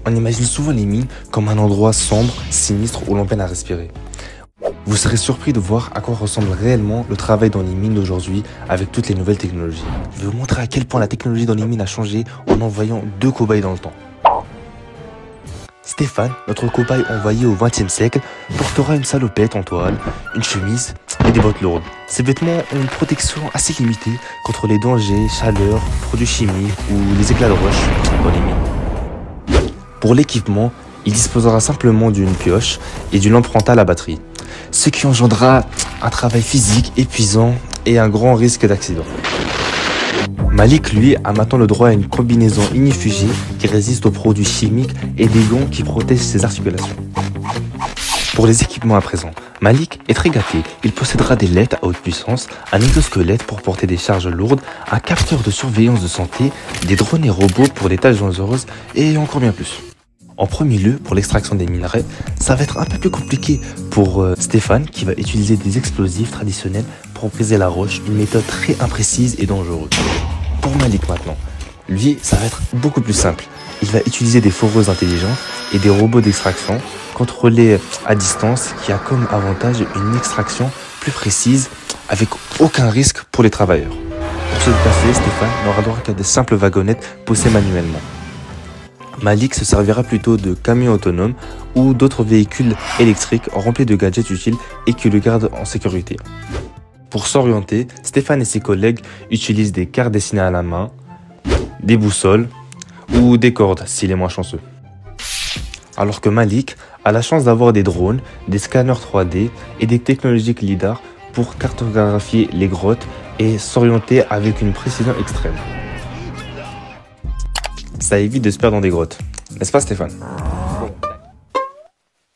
On imagine souvent les mines comme un endroit sombre, sinistre où l'on peine à respirer. Vous serez surpris de voir à quoi ressemble réellement le travail dans les mines d'aujourd'hui avec toutes les nouvelles technologies. Je vais vous montrer à quel point la technologie dans les mines a changé en envoyant deux cobayes dans le temps. Stéphane, notre cobaye envoyé au XXe siècle, portera une salopette en toile, une chemise et des bottes lourdes. Ces vêtements ont une protection assez limitée contre les dangers, chaleur, produits chimiques ou les éclats de roche dans les mines. Pour l'équipement, il disposera simplement d'une pioche et d'une lampe frontale à batterie, ce qui engendrera un travail physique épuisant et un grand risque d'accident. Malik, lui, a maintenant le droit à une combinaison ignifugée qui résiste aux produits chimiques et des gants qui protègent ses articulations. Pour les équipements à présent, Malik est très gâté. Il possédera des LED à haute puissance, un exosquelette pour porter des charges lourdes, un capteur de surveillance de santé, des drones et robots pour des tâches dangereuses et encore bien plus. En premier lieu, pour l'extraction des minerais, ça va être un peu plus compliqué pour Stéphane qui va utiliser des explosifs traditionnels pour briser la roche, une méthode très imprécise et dangereuse. Pour Malik maintenant, lui, ça va être beaucoup plus simple. Il va utiliser des foreuses intelligentes et des robots d'extraction contrôlés à distance qui a comme avantage une extraction plus précise avec aucun risque pour les travailleurs. Pour se déplacer, Stéphane n'aura droit qu'à des simples wagonnettes poussées manuellement. Malik se servira plutôt de camions autonomes ou d'autres véhicules électriques remplis de gadgets utiles et qui le gardent en sécurité. Pour s'orienter, Stéphane et ses collègues utilisent des cartes dessinées à la main, des boussoles ou des cordes s'il est moins chanceux. Alors que Malik a la chance d'avoir des drones, des scanners 3D et des technologies LIDAR pour cartographier les grottes et s'orienter avec une précision extrême. Ça évite de se perdre dans des grottes. N'est-ce pas, Stéphane?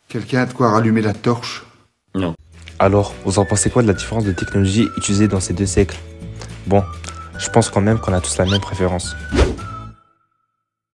Quelqu'un a de quoi rallumer la torche? Non. Alors, vous en pensez quoi de la différence de technologie utilisée dans ces deux siècles? Bon, je pense quand même qu'on a tous la même préférence.